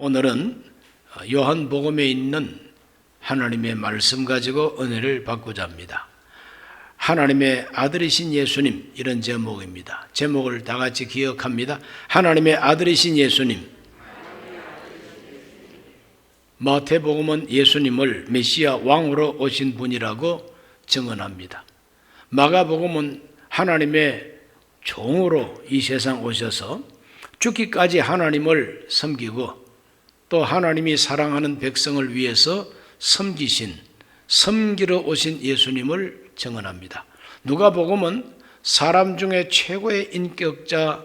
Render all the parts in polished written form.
오늘은 요한복음에 있는 하나님의 말씀 가지고 은혜를 받고자 합니다. 하나님의 아들이신 예수님, 이런 제목입니다. 제목을 다 같이 기억합니다. 하나님의 아들이신 예수님. 마태복음은 예수님을 메시아 왕으로 오신 분이라고 증언합니다. 마가복음은 하나님의 종으로 이 세상 오셔서 죽기까지 하나님을 섬기고 또 하나님이 사랑하는 백성을 위해서 섬기러 오신 예수님을 증언합니다. 누가복음은 사람 중에 최고의 인격자,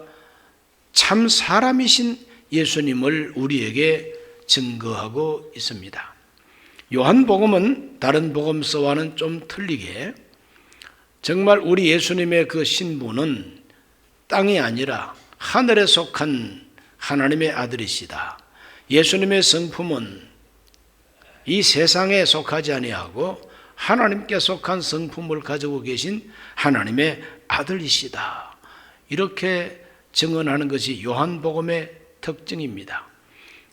참 사람이신 예수님을 우리에게 증거하고 있습니다. 요한복음은 다른 복음서와는 좀 틀리게 정말 우리 예수님의 그 신분은 땅이 아니라 하늘에 속한 하나님의 아들이시다. 예수님의 성품은 이 세상에 속하지 아니하고 하나님께 속한 성품을 가지고 계신 하나님의 아들이시다. 이렇게 증언하는 것이 요한복음의 특징입니다.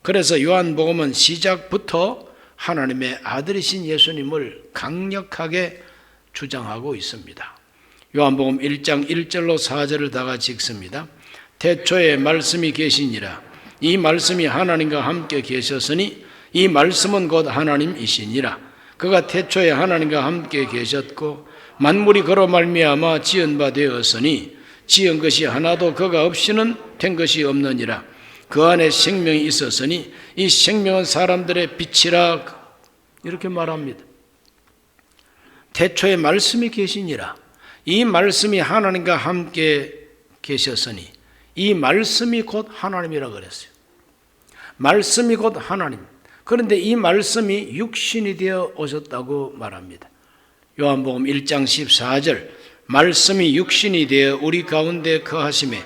그래서 요한복음은 시작부터 하나님의 아들이신 예수님을 강력하게 주장하고 있습니다. 요한복음 1장 1절로 4절을 다 같이 읽습니다. 태초에 말씀이 계시니라. 이 말씀이 하나님과 함께 계셨으니 이 말씀은 곧 하나님이시니라. 그가 태초에 하나님과 함께 계셨고 만물이 그로 말미암아 지은 바 되었으니 지은 것이 하나도 그가 없이는 된 것이 없느니라. 그 안에 생명이 있었으니 이 생명은 사람들의 빛이라. 이렇게 말합니다. 태초에 말씀이 계시니라. 이 말씀이 하나님과 함께 계셨으니 이 말씀이 곧 하나님이라고 그랬어요. 말씀이 곧 하나님. 그런데 이 말씀이 육신이 되어 오셨다고 말합니다. 요한복음 1장 14절 말씀이 육신이 되어 우리 가운데 거하심에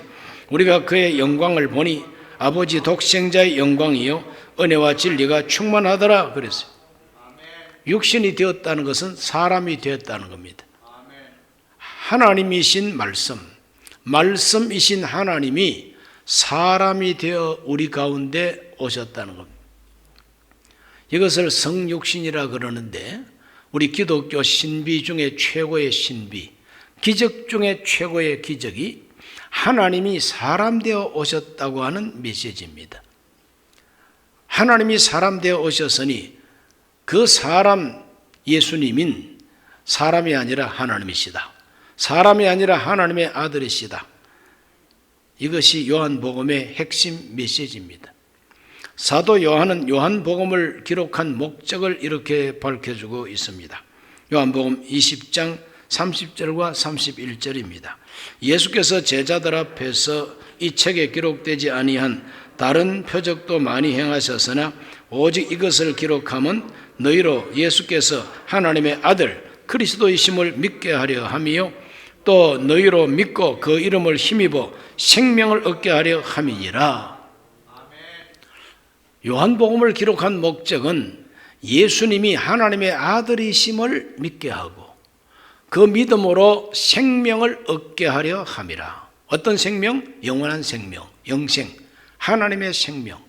우리가 그의 영광을 보니 아버지 독생자의 영광이요 은혜와 진리가 충만하더라 그랬어요. 육신이 되었다는 것은 사람이 되었다는 겁니다. 하나님이신 말씀이신 하나님이 사람이 되어 우리 가운데 오셨다는 겁니다. 이것을 성육신이라 그러는데 우리 기독교 신비 중에 최고의 신비, 기적 중에 최고의 기적이 하나님이 사람 되어 오셨다고 하는 메시지입니다. 하나님이 사람 되어 오셨으니 그 사람 예수님인 사람이 아니라 하나님이시다. 사람이 아니라 하나님의 아들이시다. 이것이 요한복음의 핵심 메시지입니다. 사도 요한은 요한복음을 기록한 목적을 이렇게 밝혀주고 있습니다. 요한복음 20장 30절과 31절입니다. 예수께서 제자들 앞에서 이 책에 기록되지 아니한 다른 표적도 많이 행하셨으나 오직 이것을 기록함은 너희로 예수께서 하나님의 아들 그리스도이심을 믿게 하려 함이요 또 너희로 믿고 그 이름을 힘입어 생명을 얻게 하려 함이니라. 요한복음을 기록한 목적은 예수님이 하나님의 아들이심을 믿게 하고 그 믿음으로 생명을 얻게 하려 함이라. 어떤 생명? 영원한 생명, 영생, 하나님의 생명.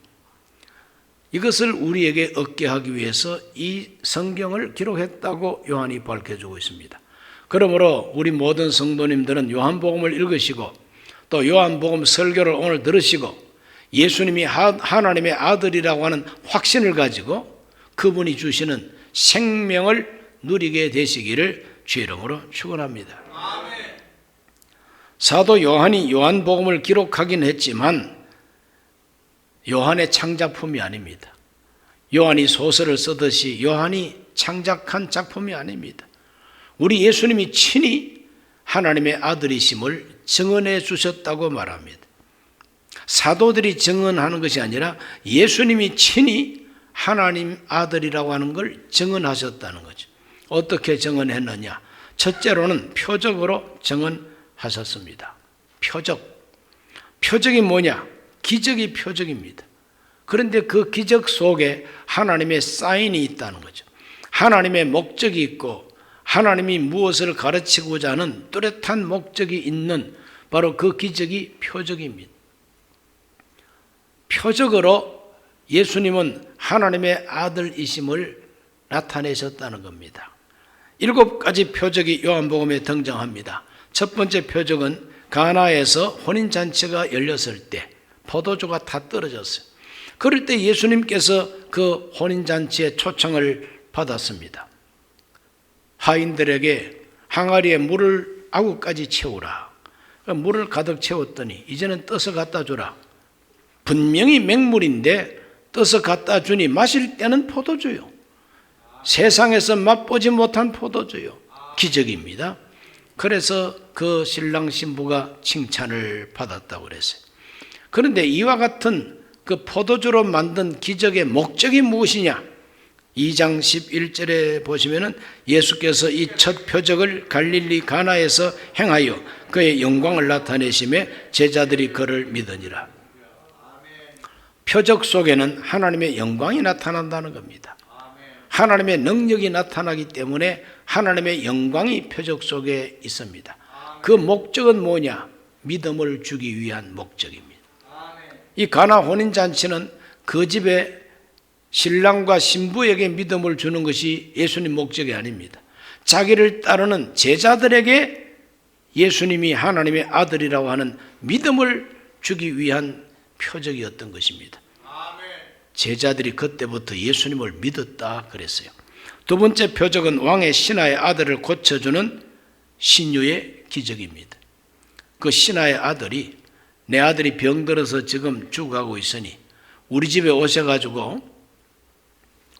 이것을 우리에게 얻게 하기 위해서 이 성경을 기록했다고 요한이 밝혀주고 있습니다. 그러므로 우리 모든 성도님들은 요한복음을 읽으시고 또 요한복음 설교를 오늘 들으시고 예수님이 하나님의 아들이라고 하는 확신을 가지고 그분이 주시는 생명을 누리게 되시기를 주의 이름으로 축원합니다. 사도 요한이 요한복음을 기록하긴 했지만 요한의 창작품이 아닙니다. 요한이 소설을 쓰듯이 요한이 창작한 작품이 아닙니다. 우리 예수님이 친히 하나님의 아들이심을 증언해 주셨다고 말합니다. 사도들이 증언하는 것이 아니라 예수님이 친히 하나님 아들이라고 하는 걸 증언하셨다는 거죠. 어떻게 증언했느냐? 첫째로는 표적으로 증언하셨습니다. 표적이 뭐냐? 기적이 표적입니다. 그런데 그 기적 속에 하나님의 사인이 있다는 거죠. 하나님의 목적이 있고 하나님이 무엇을 가르치고자 하는 뚜렷한 목적이 있는 바로 그 기적이 표적입니다. 표적으로 예수님은 하나님의 아들이심을 나타내셨다는 겁니다. 7가지 표적이 요한복음에 등장합니다. 첫 번째 표적은 가나에서 혼인잔치가 열렸을 때 포도주가 다 떨어졌어요. 그럴 때 예수님께서 그 혼인잔치의 초청을 받았습니다. 하인들에게 항아리에 물을 아구까지 채우라. 물을 가득 채웠더니 이제는 떠서 갖다 주라. 분명히 맹물인데 떠서 갖다 주니 마실 때는 포도주요. 세상에서 맛보지 못한 포도주요. 기적입니다. 그래서 그 신랑 신부가 칭찬을 받았다고 그랬어요. 그런데 이와 같은 그 포도주로 만든 기적의 목적이 무엇이냐? 2장 11절에 보시면은 예수께서 이 첫 표적을 갈릴리 가나에서 행하여 그의 영광을 나타내심에 제자들이 그를 믿으니라. 표적 속에는 하나님의 영광이 나타난다는 겁니다. 하나님의 능력이 나타나기 때문에 하나님의 영광이 표적 속에 있습니다. 그 목적은 뭐냐? 믿음을 주기 위한 목적입니다. 이 가나 혼인잔치는 그 집에 신랑과 신부에게 믿음을 주는 것이 예수님 목적이 아닙니다. 자기를 따르는 제자들에게 예수님이 하나님의 아들이라고 하는 믿음을 주기 위한 표적이었던 것입니다. 제자들이 그때부터 예수님을 믿었다 그랬어요. 두 번째 표적은 왕의 신하의 아들을 고쳐주는 신유의 기적입니다. 그 신하의 아들이 내 아들이 병들어서 지금 죽어가고 있으니 우리 집에 오셔가지고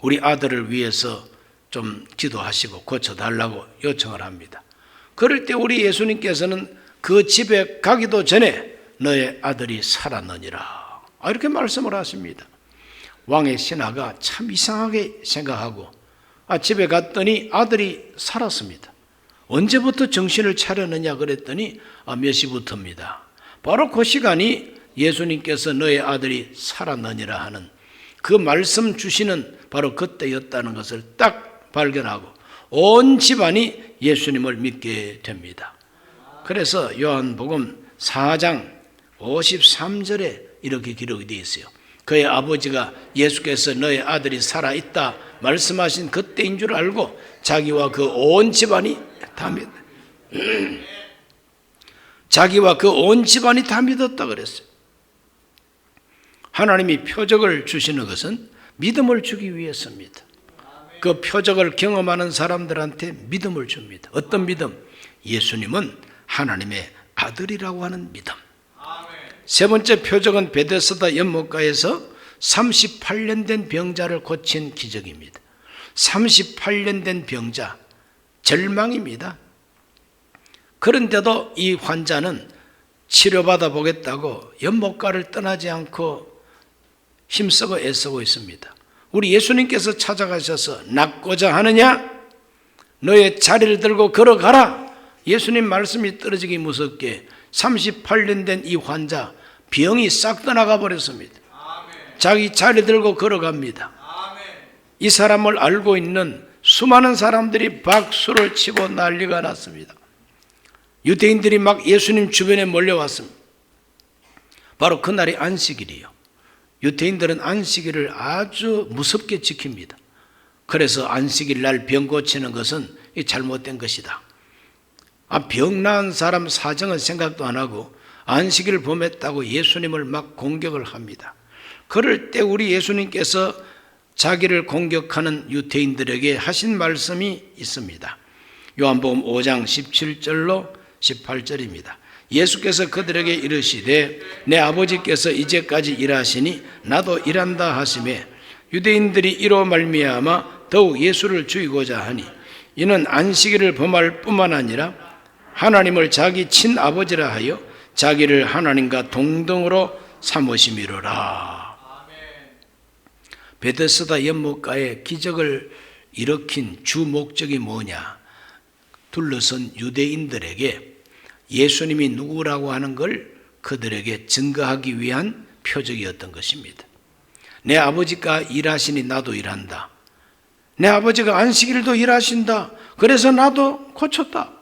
우리 아들을 위해서 좀 기도하시고 고쳐달라고 요청을 합니다. 그럴 때 우리 예수님께서는 그 집에 가기도 전에 너의 아들이 살았느니라 이렇게 말씀을 하십니다. 왕의 신하가 참 이상하게 생각하고 집에 갔더니 아들이 살았습니다. 언제부터 정신을 차렸느냐 그랬더니 몇 시부터입니다. 바로 그 시간이 예수님께서 너의 아들이 살았느니라 하는 그 말씀 주시는 바로 그때였다는 것을 딱 발견하고 온 집안이 예수님을 믿게 됩니다. 그래서 요한복음 4장 53절에 이렇게 기록이 되어 있어요. 그의 아버지가 예수께서 너의 아들이 살아있다 말씀하신 그때인 줄 알고 자기와 그 온 집안이 다 믿었다 그랬어요. 하나님이 표적을 주시는 것은 믿음을 주기 위해서입니다. 그 표적을 경험하는 사람들한테 믿음을 줍니다. 어떤 믿음? 예수님은 하나님의 아들이라고 하는 믿음. 세 번째 표적은 베데스다 연못가에서 38년 된 병자를 고친 기적입니다. 38년 된 병자, 절망입니다. 그런데도 이 환자는 치료받아 보겠다고 연못가를 떠나지 않고 힘쓰고 애쓰고 있습니다. 우리 예수님께서 찾아가셔서 낫고자 하느냐? 너의 자리를 들고 걸어가라. 예수님 말씀이 떨어지기 무섭게 38년 된 이 환자 병이 싹 떠나가 버렸습니다. 자기 자리 들고 걸어갑니다. 이 사람을 알고 있는 수많은 사람들이 박수를 치고 난리가 났습니다. 유대인들이 막 예수님 주변에 몰려왔습니다. 바로 그날이 안식일이요. 유대인들은 안식일을 아주 무섭게 지킵니다. 그래서 안식일 날 병 고치는 것은 잘못된 것이다. 병 나은 사람 사정은 생각도 안 하고 안식일을 범했다고 예수님을 막 공격을 합니다. 그럴 때 우리 예수님께서 자기를 공격하는 유대인들에게 하신 말씀이 있습니다. 요한복음 5장 17절로 18절입니다. 예수께서 그들에게 이르시되 내 아버지께서 이제까지 일하시니 나도 일한다 하시매 유대인들이 이로 말미암아 더욱 예수를 죽이고자 하니 이는 안식일을 범할 뿐만 아니라 하나님을 자기 친아버지라 하여 자기를 하나님과 동등으로 삼으심이로라. 베데스다 연못가에 기적을 일으킨 주 목적이 뭐냐? 둘러선 유대인들에게 예수님이 누구라고 하는 걸 그들에게 증거하기 위한 표적이었던 것입니다. 내 아버지가 일하시니 나도 일한다. 내 아버지가 안식일도 일하신다. 그래서 나도 고쳤다.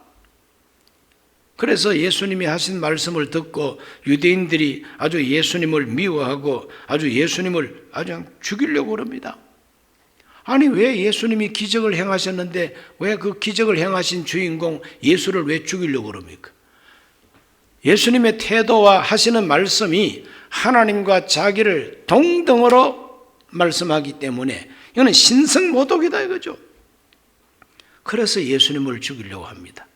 그래서 예수님이 하신 말씀을 듣고 유대인들이 아주 예수님을 미워하고 아주 예수님을 아주 죽이려고 그럽니다. 아니 왜 예수님이 기적을 행하셨는데 왜 그 기적을 행하신 주인공 예수를 왜 죽이려고 그럽니까? 예수님의 태도와 하시는 말씀이 하나님과 자기를 동등으로 말씀하기 때문에 이거는 신성모독이다 이거죠. 그래서 예수님을 죽이려고 합니다.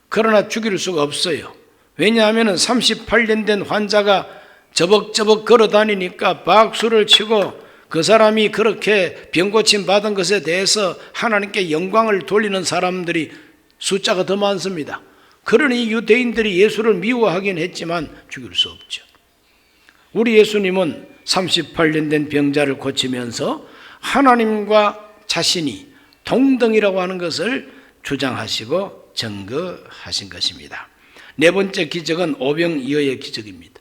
그러나 죽일 수가 없어요. 왜냐하면 38년 된 환자가 저벅저벅 걸어 다니니까 박수를 치고 그 사람이 그렇게 병고침 받은 것에 대해서 하나님께 영광을 돌리는 사람들이 숫자가 더 많습니다. 그러니 유대인들이 예수를 미워하긴 했지만 죽일 수 없죠. 우리 예수님은 38년 된 병자를 고치면서 하나님과 자신이 동등이라고 하는 것을 주장하시고 증거하신 것입니다. 네 번째 기적은 오병이어의 기적입니다.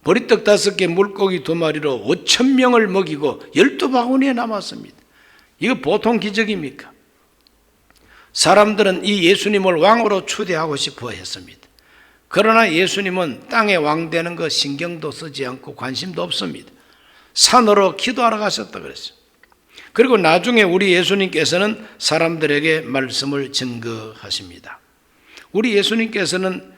보리떡 5개 물고기 2마리로 5,000명을 먹이고 12바구니에 남았습니다. 이거 보통 기적입니까? 사람들은 이 예수님을 왕으로 추대하고 싶어 했습니다. 그러나 예수님은 땅에 왕 되는 거 신경도 쓰지 않고 관심도 없습니다. 산으로 기도하러 가셨다 그랬어요. 그리고 나중에 우리 예수님께서는 사람들에게 말씀을 증거하십니다. 우리 예수님께서는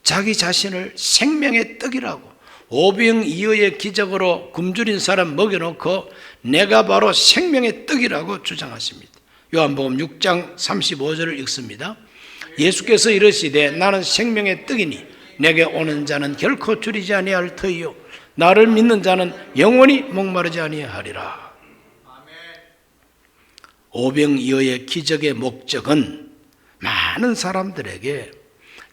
자기 자신을 생명의 떡이라고 오병이어의 기적으로 굶주린 사람 먹여놓고 내가 바로 생명의 떡이라고 주장하십니다. 요한복음 6장 35절을 읽습니다. 예수께서 이르시되 나는 생명의 떡이니 내게 오는 자는 결코 줄이지 아니할 터이요 나를 믿는 자는 영원히 목마르지 아니하리라. 오병이어의 기적의 목적은 많은 사람들에게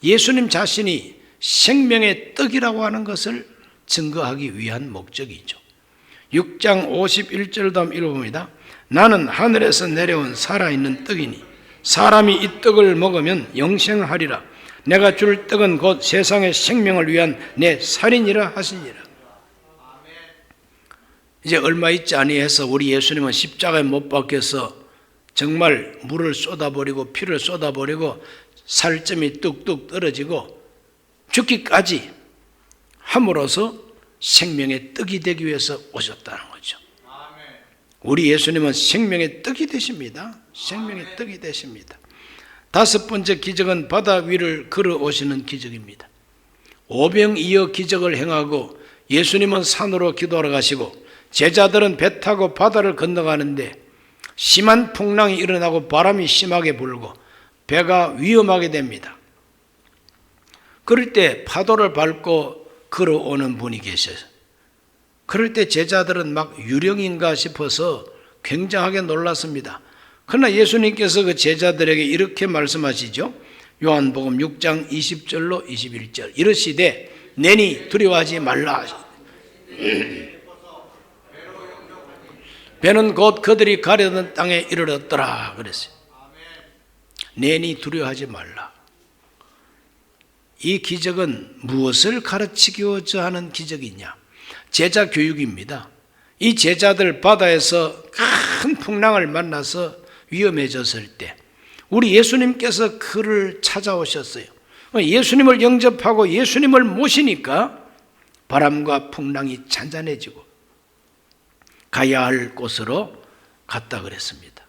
예수님 자신이 생명의 떡이라고 하는 것을 증거하기 위한 목적이죠. 6장 51절도 한번 읽어봅니다. 나는 하늘에서 내려온 살아있는 떡이니 사람이 이 떡을 먹으면 영생하리라. 내가 줄 떡은 곧 세상의 생명을 위한 내 살이니라 하시니라. 이제 얼마 있지 아니해서 우리 예수님은 십자가에 못 박혀서 정말 물을 쏟아버리고 피를 쏟아버리고 살점이 뚝뚝 떨어지고 죽기까지 함으로써 생명의 떡이 되기 위해서 오셨다는 거죠. 우리 예수님은 생명의 떡이 되십니다. 생명의 떡이 되십니다. 5번째 기적은 바다 위를 걸어오시는 기적입니다. 오병이어 기적을 행하고 예수님은 산으로 기도하러 가시고 제자들은 배 타고 바다를 건너가는데 심한 풍랑이 일어나고 바람이 심하게 불고 배가 위험하게 됩니다. 그럴 때 파도를 밟고 걸어오는 분이 계셔요. 그럴 때 제자들은 막 유령인가 싶어서 굉장하게 놀랐습니다. 그러나 예수님께서 그 제자들에게 이렇게 말씀하시죠. 요한복음 6장 20절로 21절 이르시되 내니 두려워하지 말라. 배는 곧 그들이 가려던 땅에 이르렀더라 그랬어요. 내니 두려워하지 말라. 이 기적은 무엇을 가르치고자 하는 기적이냐? 제자 교육입니다. 이 제자들 바다에서 큰 풍랑을 만나서 위험해졌을 때 우리 예수님께서 그를 찾아오셨어요. 예수님을 영접하고 예수님을 모시니까 바람과 풍랑이 잔잔해지고 가야 할 곳으로 갔다 그랬습니다.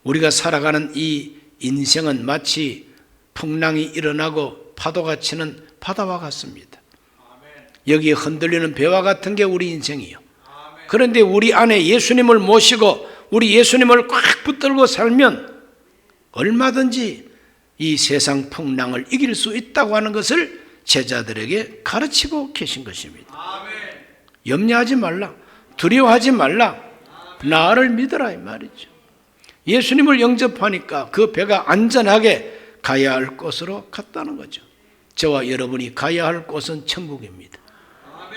우리가 살아가는 이 인생은 마치 풍랑이 일어나고 파도가 치는 바다와 같습니다. 여기 흔들리는 배와 같은 게 우리 인생이요. 그런데 우리 안에 예수님을 모시고 우리 예수님을 꽉 붙들고 살면 얼마든지 이 세상 풍랑을 이길 수 있다고 하는 것을 제자들에게 가르치고 계신 것입니다. 염려하지 말라. 두려워하지 말라. 나를 믿어라 이 말이죠. 예수님을 영접하니까 그 배가 안전하게 가야 할 곳으로 갔다는 거죠. 저와 여러분이 가야 할 곳은 천국입니다.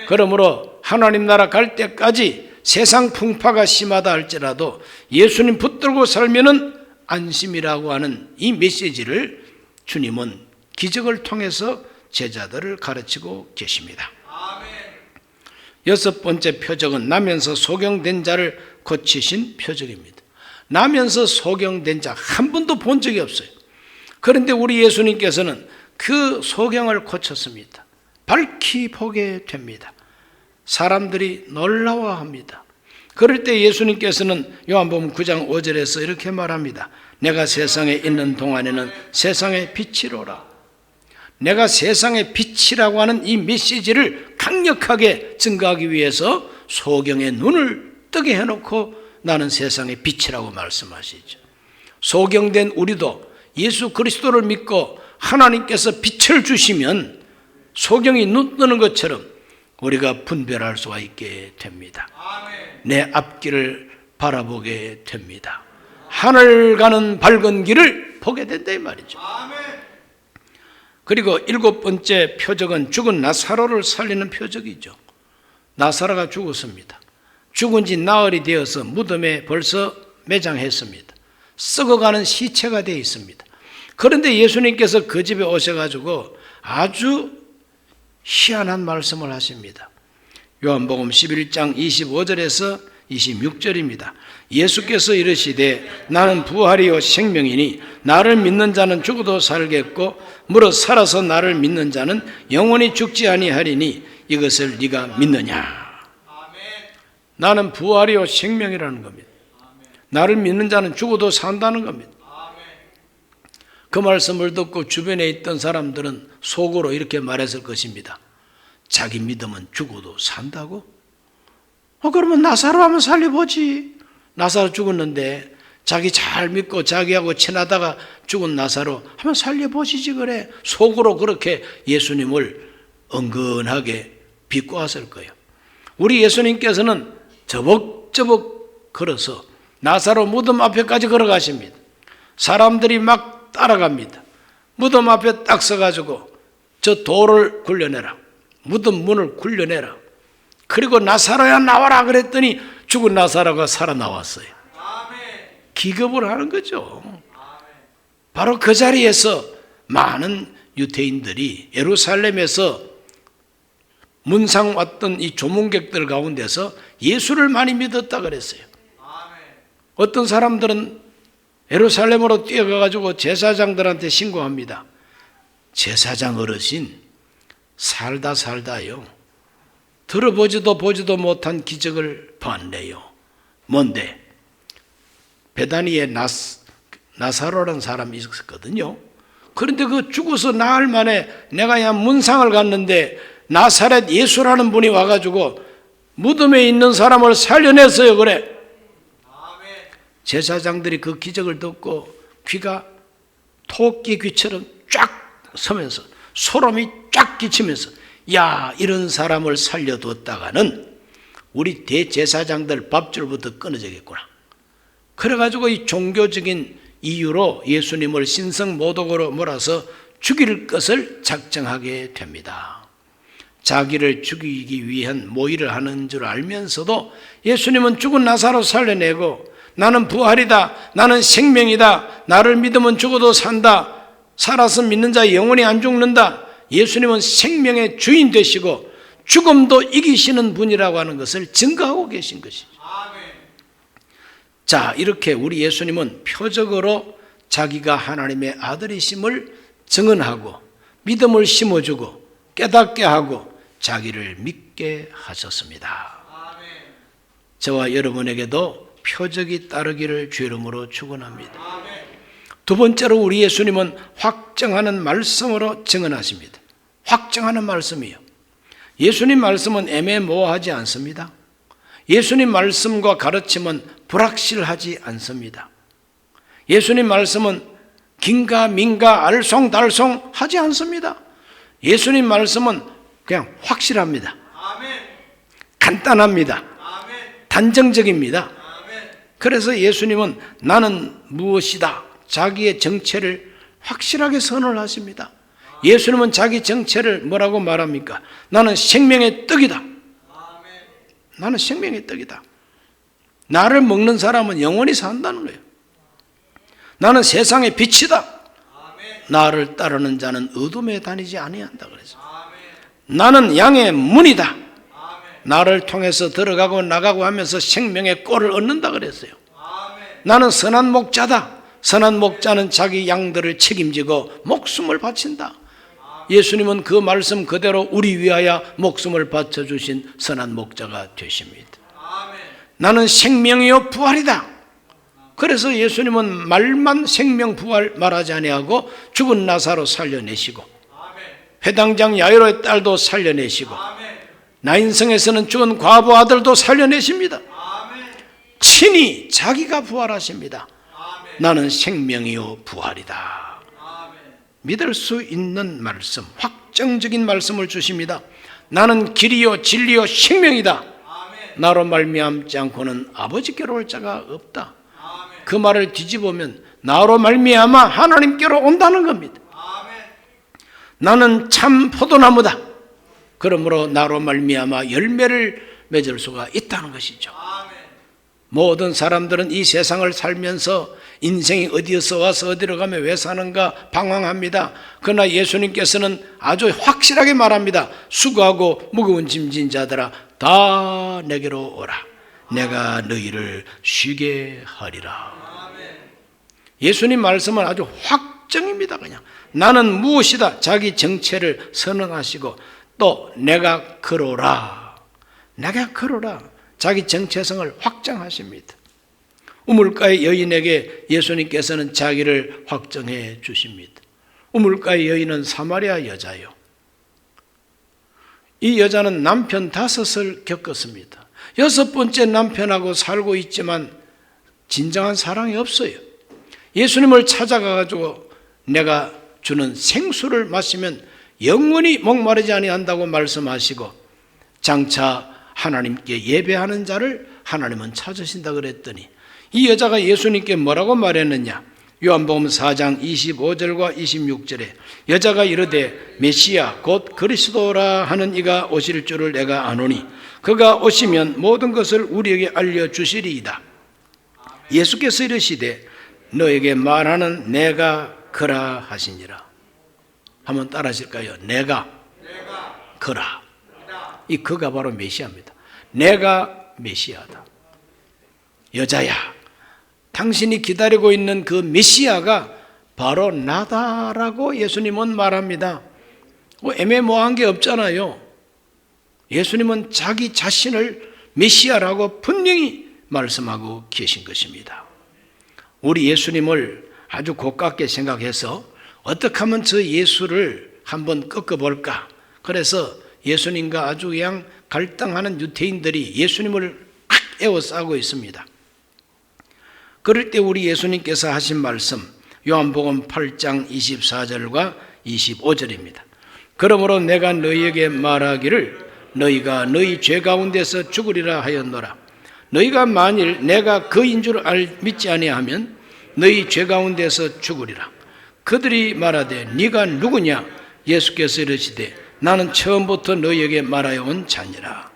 그러므로 하나님 나라 갈 때까지 세상 풍파가 심하다 할지라도 예수님 붙들고 살면은 안심이라고 하는 이 메시지를 주님은 기적을 통해서 제자들을 가르치고 계십니다. 6번째 표적은 나면서 소경된 자를 고치신 표적입니다. 나면서 소경된 자 한 번도 본 적이 없어요. 그런데 우리 예수님께서는 그 소경을 고쳤습니다. 밝히 보게 됩니다. 사람들이 놀라워합니다. 그럴 때 예수님께서는 요한복음 9장 5절에서 이렇게 말합니다. 내가 세상에 있는 동안에는 세상의 빛이로라. 내가 세상의 빛이라고 하는 이 메시지를 강력하게 증거하기 위해서 소경의 눈을 뜨게 해놓고 나는 세상의 빛이라고 말씀하시죠. 소경된 우리도 예수 그리스도를 믿고 하나님께서 빛을 주시면 소경이 눈 뜨는 것처럼 우리가 분별할 수가 있게 됩니다. 내 앞길을 바라보게 됩니다. 하늘 가는 밝은 길을 보게 된다 이 말이죠. 그리고 7번째 표적은 죽은 나사로를 살리는 표적이죠. 나사로가 죽었습니다. 죽은 지 나흘이 되어서 무덤에 벌써 매장했습니다. 썩어가는 시체가 되어 있습니다. 그런데 예수님께서 그 집에 오셔가지고 아주 희한한 말씀을 하십니다. 요한복음 11장 25절에서 26절입니다. 예수께서 이르시되 나는 부활이요 생명이니 나를 믿는 자는 죽어도 살겠고 무릇 살아서 나를 믿는 자는 영원히 죽지 아니하리니 이것을 네가 믿느냐. 나는 부활이요 생명이라는 겁니다. 나를 믿는 자는 죽어도 산다는 겁니다. 그 말씀을 듣고 주변에 있던 사람들은 속으로 이렇게 말했을 것입니다. 자기 믿으면 죽어도 산다고? 그러면 나사로 한번 살려보지. 나사로 죽었는데 자기 잘 믿고 자기하고 친하다가 죽은 나사로 한번 살려보시지 그래. 속으로 그렇게 예수님을 은근하게 비꼬았을 거예요. 우리 예수님께서는 저벅저벅 걸어서 나사로 무덤 앞에까지 걸어가십니다. 사람들이 막 따라갑니다. 무덤 앞에 딱 서가지고 저 돌을 굴려내라. 무덤 문을 굴려내라. 그리고 나사로야 나와라 그랬더니 죽은 나사로가 살아나왔어요. 기겁을 하는 거죠. 바로 그 자리에서 많은 유대인들이 예루살렘에서 문상 왔던 이 조문객들 가운데서 예수를 많이 믿었다 그랬어요. 어떤 사람들은 예루살렘으로 뛰어가가지고 제사장들한테 신고합니다. 제사장 어르신 살다요 들어보지도 보지도 못한 기적을 봤네요. 뭔데? 베다니에 나사로라는 사람이 있었거든요. 그런데 그 죽어서 나흘 만에 내가 야 문상을 갔는데 나사렛 예수라는 분이 와가지고 무덤에 있는 사람을 살려냈어요. 그래. 제사장들이 그 기적을 듣고 귀가 토끼 귀처럼 쫙 서면서 소름이 쫙 끼치면서 야 이런 사람을 살려뒀다가는 우리 대제사장들 밥줄부터 끊어지겠구나. 그래가지고 이 종교적인 이유로 예수님을 신성모독으로 몰아서 죽일 것을 작정하게 됩니다. 자기를 죽이기 위한 모의를 하는 줄 알면서도 예수님은 죽은 나사로 살려내고 나는 부활이다. 나는 생명이다. 나를 믿으면 죽어도 산다. 살아서 믿는 자 영원히 안 죽는다. 예수님은 생명의 주인 되시고 죽음도 이기시는 분이라고 하는 것을 증거하고 계신 것이죠. 자, 이렇게 우리 예수님은 표적으로 자기가 하나님의 아들이심을 증언하고 믿음을 심어주고 깨닫게 하고 자기를 믿게 하셨습니다. 저와 여러분에게도 표적이 따르기를 주 이름으로 축원합니다. 두 번째로 우리 예수님은 확정하는 말씀으로 증언하십니다. 확정하는 말씀이요. 예수님 말씀은 애매모호하지 않습니다. 예수님 말씀과 가르침은 불확실하지 않습니다. 예수님 말씀은 긴가민가 알쏭달쏭 하지 않습니다. 예수님 말씀은 그냥 확실합니다. 간단합니다. 단정적입니다. 그래서 예수님은 나는 무엇이다. 자기의 정체를 확실하게 선언을 하십니다. 예수님은 자기 정체를 뭐라고 말합니까? 나는 생명의 떡이다. 나는 생명의 떡이다. 나를 먹는 사람은 영원히 산다는 거예요. 나는 세상의 빛이다. 나를 따르는 자는 어둠에 다니지 아니한다 그랬어요. 나는 양의 문이다. 나를 통해서 들어가고 나가고 하면서 생명의 꼴을 얻는다 그랬어요. 나는 선한 목자다. 선한 목자는 자기 양들을 책임지고 목숨을 바친다. 예수님은 그 말씀 그대로 우리 위하여 목숨을 바쳐주신 선한 목자가 되십니다. 나는 생명이요 부활이다. 그래서 예수님은 말만 생명 부활 말하지 아니하고 죽은 나사로 살려내시고 회당장 야이로의 딸도 살려내시고 나인성에서는 죽은 과부 아들도 살려내십니다. 친히 자기가 부활하십니다. 나는 생명이요 부활이다. 믿을 수 있는 말씀, 확정적인 말씀을 주십니다. 나는 길이요 진리요 생명이다. 나로 말미암지 않고는 아버지께로 올 자가 없다. 그 말을 뒤집으면 나로 말미암아 하나님께로 온다는 겁니다. 나는 참 포도나무다. 그러므로 나로 말미암아 열매를 맺을 수가 있다는 것이죠. 모든 사람들은 이 세상을 살면서 인생이 어디에서 와서 어디로 가면 왜 사는가 방황합니다. 그러나 예수님께서는 아주 확실하게 말합니다. 수고하고 무거운 짐진 자들아 다 내게로 오라. 내가 너희를 쉬게 하리라. 예수님 말씀은 아주 확정입니다. 그냥 나는 무엇이다. 자기 정체를 선언하시고 또 내가 그러라. 내가 그러라. 자기 정체성을 확정하십니다. 우물가의 여인에게 예수님께서는 자기를 확정해 주십니다. 우물가의 여인은 사마리아 여자요. 이 여자는 남편 5을 겪었습니다. 6번째 남편하고 살고 있지만 진정한 사랑이 없어요. 예수님을 찾아가가지고 내가 주는 생수를 마시면 영원히 목마르지 아니한다고 말씀하시고 장차 하나님께 예배하는 자를 하나님은 찾으신다 그랬더니 이 여자가 예수님께 뭐라고 말했느냐? 요한복음 4장 25절과 26절에 여자가 이르되 메시아 곧 그리스도라 하는 이가 오실 줄을 내가 아노니 그가 오시면 모든 것을 우리에게 알려주시리이다. 예수께서 이르시되 너에게 말하는 내가 그라 하시니라. 한번 따라 하실까요? 내가 그라. 이 그가 바로 메시아입니다. 내가 메시아다. 여자야, 당신이 기다리고 있는 그 메시아가 바로 나다라고 예수님은 말합니다. 애매모호한 게 없잖아요. 예수님은 자기 자신을 메시아라고 분명히 말씀하고 계신 것입니다. 우리 예수님을 아주 고깝게 생각해서 어떻게 하면 저 예수를 한번 꺾어볼까? 그래서 예수님과 아주 그냥 갈등하는 유대인들이 예수님을 에워싸고 있습니다. 그럴 때 우리 예수님께서 하신 말씀 요한복음 8장 24절과 25절입니다. 그러므로 내가 너희에게 말하기를 너희가 너희 죄 가운데서 죽으리라 하였노라. 너희가 만일 내가 그인 줄 믿지 아니하면 너희 죄 가운데서 죽으리라. 그들이 말하되 네가 누구냐? 예수께서 이르시되 나는 처음부터 너희에게 말하여 온 자니라.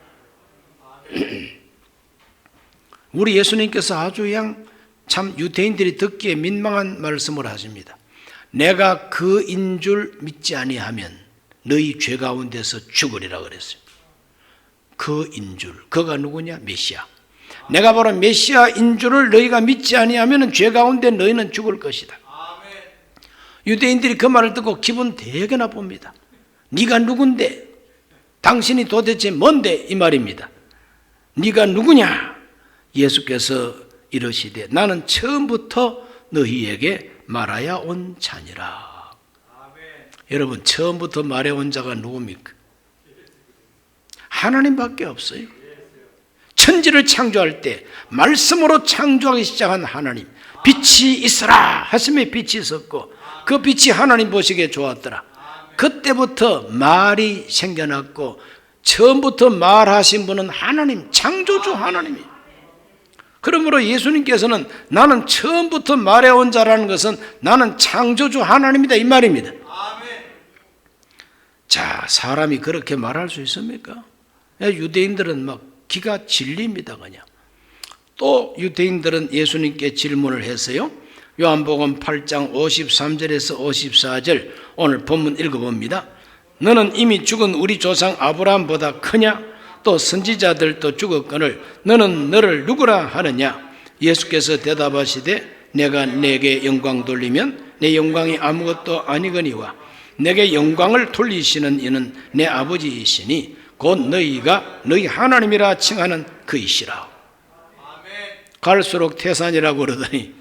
우리 예수님께서 아주 그냥 참 유대인들이 듣기에 민망한 말씀을 하십니다. 내가 그인 줄 믿지 아니하면 너희 죄 가운데서 죽으리라 그랬어요. 그인 줄, 그가 누구냐? 메시아. 내가 바로 메시아인 줄을 너희가 믿지 아니하면 죄 가운데 너희는 죽을 것이다. 유대인들이 그 말을 듣고 기분 되게 나쁩니다. 네가 누군데? 당신이 도대체 뭔데? 이 말입니다. 네가 누구냐? 예수께서 이르시되 나는 처음부터 너희에게 말하여 온 자니라. 여러분, 처음부터 말해온 자가 누굽니까? 하나님밖에 없어요. 천지를 창조할 때 말씀으로 창조하기 시작한 하나님, 빛이 있어라 하심에 빛이 있었고 그 빛이 하나님 보시기에 좋았더라. 그때부터 말이 생겨났고 처음부터 말하신 분은 하나님, 창조주 하나님이에요. 그러므로 예수님께서는 나는 처음부터 말해온 자라는 것은 나는 창조주 하나님이다 이 말입니다. 자, 사람이 그렇게 말할 수 있습니까? 유대인들은 막 기가 질립니다 그냥. 또 유대인들은 예수님께 질문을 했어요. 요한복음 8장 53절에서 54절 오늘 본문 읽어봅니다. 너는 이미 죽은 우리 조상 아브라함보다 크냐? 또 선지자들도 죽었거늘 너는 너를 누구라 하느냐? 예수께서 대답하시되 내가 내게 영광 돌리면 내 영광이 아무것도 아니거니와 내게 영광을 돌리시는 이는 내 아버지이시니 곧 너희가 너희 하나님이라 칭하는 그이시라. 갈수록 태산이라고 그러더니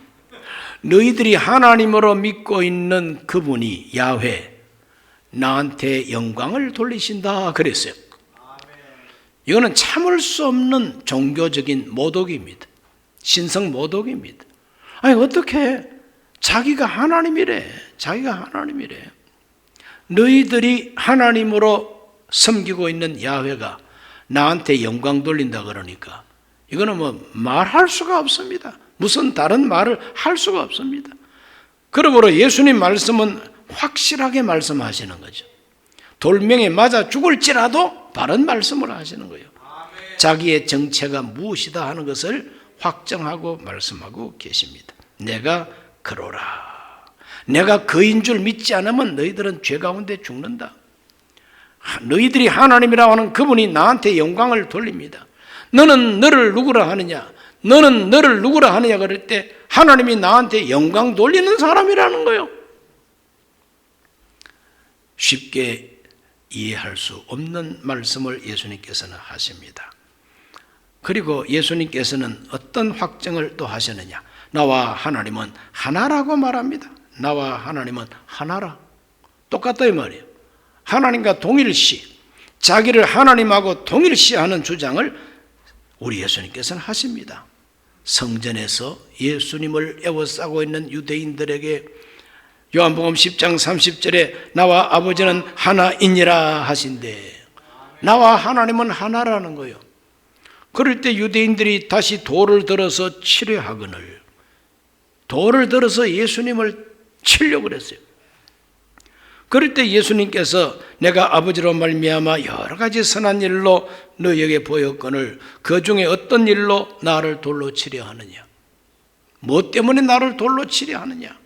너희들이 하나님으로 믿고 있는 그분이 야훼 나한테 영광을 돌리신다 그랬어요. 이거는 참을 수 없는 종교적인 모독입니다. 신성 모독입니다. 아니 어떻게 자기가 하나님이래. 자기가 하나님이래. 너희들이 하나님으로 섬기고 있는 야훼가 나한테 영광 돌린다 그러니까 이거는 뭐 말할 수가 없습니다. 무슨 다른 말을 할 수가 없습니다. 그러므로 예수님 말씀은 확실하게 말씀하시는 거죠. 돌멩이에 맞아 죽을지라도 바른 말씀을 하시는 거예요. 자기의 정체가 무엇이다 하는 것을 확정하고 말씀하고 계십니다. 내가 그로라. 내가 그인 줄 믿지 않으면 너희들은 죄 가운데 죽는다. 너희들이 하나님이라고 하는 그분이 나한테 영광을 돌립니다. 너는 너를 누구라 하느냐? 너는 너를 누구라 하느냐 그럴 때 하나님이 나한테 영광 돌리는 사람이라는 거예요. 쉽게 이해할 수 없는 말씀을 예수님께서는 하십니다. 그리고 예수님께서는 어떤 확정을 또 하시느냐? 나와 하나님은 하나라고 말합니다. 나와 하나님은 하나라. 똑같다 이 말이에요. 하나님과 동일시, 자기를 하나님하고 동일시하는 주장을 우리 예수님께서는 하십니다. 성전에서 예수님을 에워싸고 있는 유대인들에게 요한복음 10장 30절에 나와 아버지는 하나이니라 하신대. 나와 하나님은 하나라는 거예요. 그럴 때 유대인들이 다시 돌을 들어서 치려 하거늘 돌을 들어서 예수님을 치려고 그랬어요. 그럴 때 예수님께서 내가 아버지로 말미암아 여러 가지 선한 일로 너희에게 보였거늘 그 중에 어떤 일로 나를 돌로 치려 하느냐? 뭐 때문에 나를 돌로 치려 하느냐?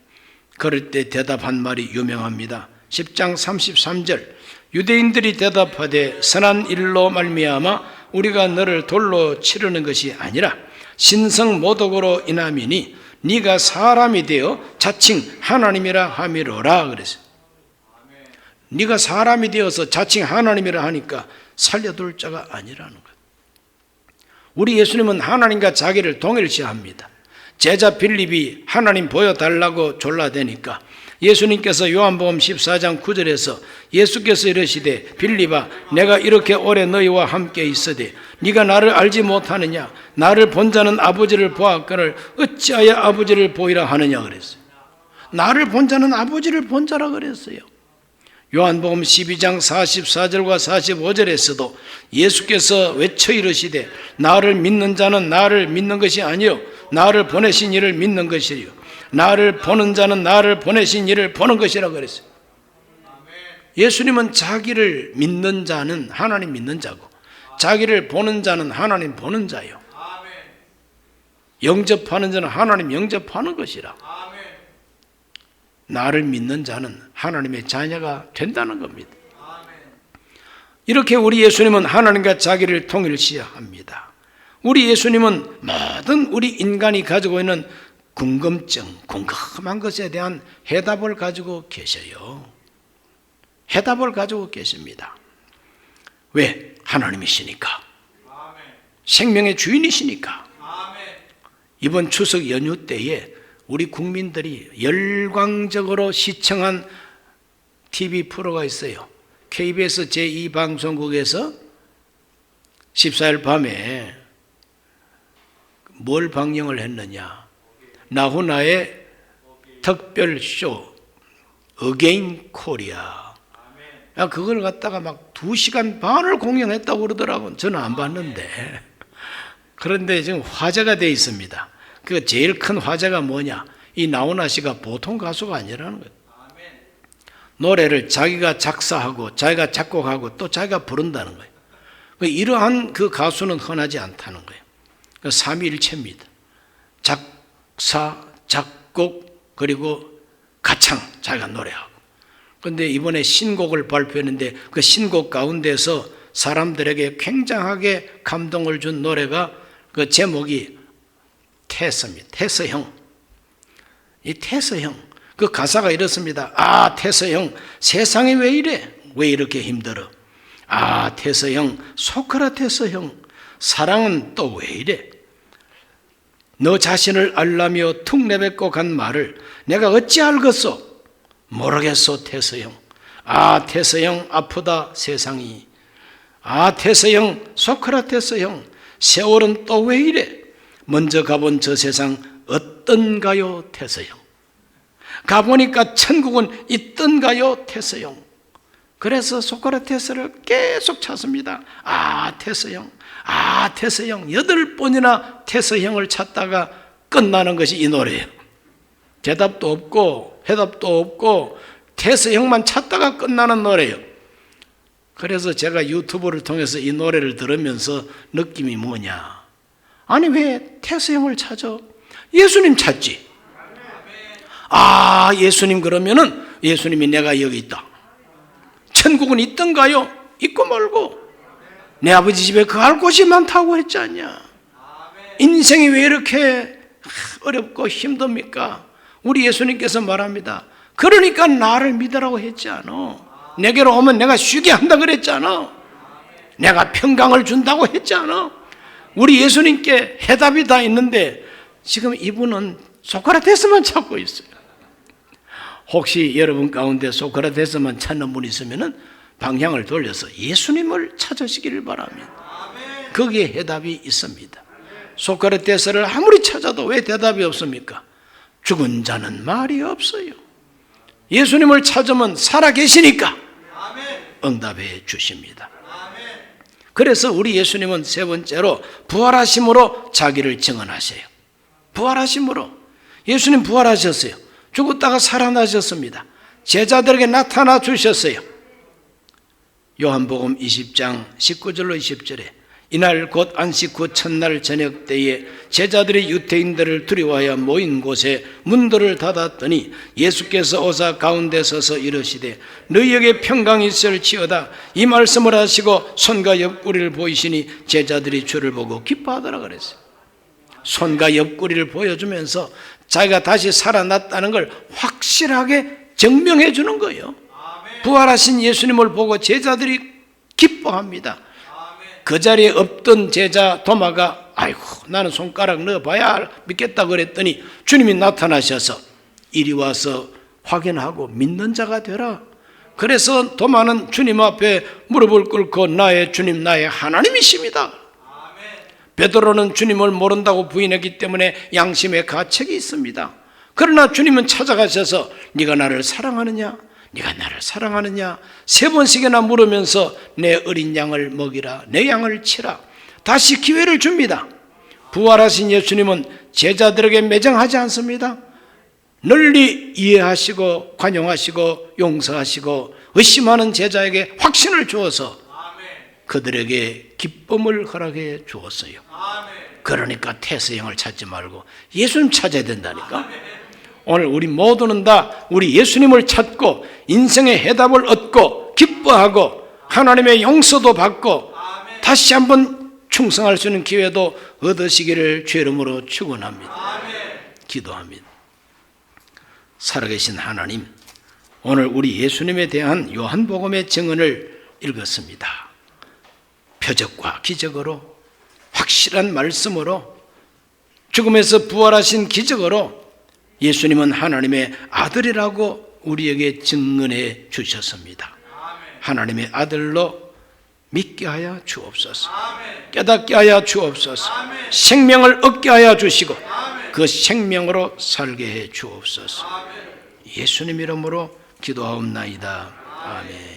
그럴 때 대답한 말이 유명합니다. 10장 33절 유대인들이 대답하되 선한 일로 말미암아 우리가 너를 돌로 치르는 것이 아니라 신성 모독으로 인함이니 네가 사람이 되어 자칭 하나님이라 함이로라 그랬어요. 네가 사람이 되어서 자칭 하나님이라 하니까 살려둘 자가 아니라는 것. 우리 예수님은 하나님과 자기를 동일시합니다. 제자 빌립이 하나님 보여달라고 졸라대니까 예수님께서 요한복음 14장 9절에서 예수께서 이르시되 빌립아 내가 이렇게 오래 너희와 함께 있으되 네가 나를 알지 못하느냐? 나를 본 자는 아버지를 보았거늘 어찌하여 아버지를 보이라 하느냐 그랬어요. 나를 본 자는 아버지를 본 자라 그랬어요. 요한복음 12장 44절과 45절에서도 예수께서 외쳐 이르시되 나를 믿는 자는 나를 믿는 것이 아니요 나를 보내신 이를 믿는 것이요 나를 보는 자는 나를 보내신 이를 보는 것이라 그랬어요. 예수님은 자기를 믿는 자는 하나님 믿는 자고 자기를 보는 자는 하나님 보는 자요. 영접하는 자는 하나님 영접하는 것이라. 나를 믿는 자는 하나님의 자녀가 된다는 겁니다. 이렇게 우리 예수님은 하나님과 자기를 통일시합니다. 우리 예수님은 모든 우리 인간이 가지고 있는 궁금증, 궁금한 것에 대한 해답을 가지고 계셔요. 해답을 가지고 계십니다. 왜? 하나님이시니까. 생명의 주인이시니까. 이번 추석 연휴 때에 우리 국민들이 열광적으로 시청한 TV 프로가 있어요. KBS 제2방송국에서 14일 밤에 뭘 방영을 했느냐? 나훈아의 특별쇼 어게인 코리아. 그걸 갖다가 막 2시간 반을 공연했다고 그러더라고요. 저는 안 봤는데. 그런데 지금 화제가 되어 있습니다. 그 제일 큰 화제가 뭐냐? 이 나훈아 씨가 보통 가수가 아니라는 거예요. 노래를 자기가 작사하고 자기가 작곡하고 또 자기가 부른다는 거예요. 이러한 그 가수는 흔하지 않다는 거예요. 삼위일체입니다. 작사, 작곡, 그리고 가창, 자기가 노래하고. 그런데 이번에 신곡을 발표했는데 그 신곡 가운데서 사람들에게 굉장하게 감동을 준 노래가 그 제목이 태서입니다. 태서형. 이 태서형. 그 가사가 이렇습니다. 아, 태서형, 세상이 왜 이래? 왜 이렇게 힘들어? 아, 태서형, 소크라테스형, 사랑은 또 왜 이래? 너 자신을 알라며 툭 내뱉고 간 말을 내가 어찌 알겠소? 모르겠소, 태서형. 아, 태서형, 아프다 세상이. 아, 태서형, 소크라테스형, 세월은 또 왜 이래? 먼저 가본 저 세상 어떤가요, 태서형? 가보니까 천국은 있던가요, 태서형? 그래서 소크라테스를 계속 찾습니다. 아, 태서형, 아, 태서형. 8번이나 태서형을 찾다가 끝나는 것이 이 노래예요. 대답도 없고 해답도 없고 태서형만 찾다가 끝나는 노래예요. 그래서 제가 유튜브를 통해서 이 노래를 들으면서 느낌이 뭐냐? 아니, 왜 태서형을 찾아? 예수님 찾지. 아, 예수님 그러면은 예수님이 내가 여기 있다. 천국은 있던가요? 있고 말고. 내 아버지 집에 갈 곳이 많다고 했지 않냐? 인생이 왜 이렇게 어렵고 힘듭니까? 우리 예수님께서 말합니다. 그러니까 나를 믿으라고 했지 않아. 내게로 오면 내가 쉬게 한다 그랬잖아. 내가 평강을 준다고 했지 않아. 우리 예수님께 해답이 다 있는데 지금 이분은 소크라테스만 찾고 있어요. 혹시 여러분 가운데 소크라테스만 찾는 분이 있으면 방향을 돌려서 예수님을 찾으시기를 바랍니다. 거기에 해답이 있습니다. 소크라테스를 아무리 찾아도 왜 대답이 없습니까? 죽은 자는 말이 없어요. 예수님을 찾으면 살아계시니까 응답해 주십니다. 그래서 우리 예수님은 세 번째로 부활하심으로 자기를 증언하세요. 부활하심으로. 예수님 부활하셨어요. 죽었다가 살아나셨습니다. 제자들에게 나타나 주셨어요. 요한복음 20장 19절로 20절에 이날 곧 안식 후 첫날 저녁 때에 제자들이 유대인들을 두려워하여 모인 곳에 문들을 닫았더니 예수께서 오사 가운데 서서 이르시되 너희에게 평강이 있을지어다. 이 말씀을 하시고 손과 옆구리를 보이시니 제자들이 주를 보고 기뻐하더라 그랬어요. 손과 옆구리를 보여주면서 자기가 다시 살아났다는 걸 확실하게 증명해 주는 거예요. 부활하신 예수님을 보고 제자들이 기뻐합니다. 그 자리에 없던 제자 도마가 아이고 나는 손가락 넣어봐야 믿겠다 그랬더니 주님이 나타나셔서 이리 와서 확인하고 믿는 자가 되라. 그래서 도마는 주님 앞에 무릎을 꿇고 나의 주님 나의 하나님이십니다. 베드로는 주님을 모른다고 부인했기 때문에 양심의 가책이 있습니다. 그러나 주님은 찾아가셔서 네가 나를 사랑하느냐? 네가 나를 사랑하느냐? 3번씩이나 물으면서 내 어린 양을 먹이라. 내 양을 치라. 다시 기회를 줍니다. 부활하신 예수님은 제자들에게 매장하지 않습니다. 널리 이해하시고 관용하시고 용서하시고 의심하는 제자에게 확신을 주어서 그들에게 기쁨을 허락해 주었어요. 그러니까 태서형을 찾지 말고 예수님 찾아야 된다니까. 오늘 우리 모두는 다 우리 예수님을 찾고 인생의 해답을 얻고 기뻐하고 하나님의 용서도 받고 다시 한번 충성할 수 있는 기회도 얻으시기를 주의 이름으로 축원합니다. 기도합니다. 살아계신 하나님, 오늘 우리 예수님에 대한 요한복음의 증언을 읽었습니다. 표적과 기적으로, 확실한 말씀으로, 죽음에서 부활하신 기적으로 예수님은 하나님의 아들이라고 우리에게 증언해 주셨습니다. 하나님의 아들로 믿게 하여 주옵소서. 깨닫게 하여 주옵소서. 생명을 얻게 하여 주시고 그 생명으로 살게 해 주옵소서. 예수님 이름으로 기도하옵나이다. 아멘.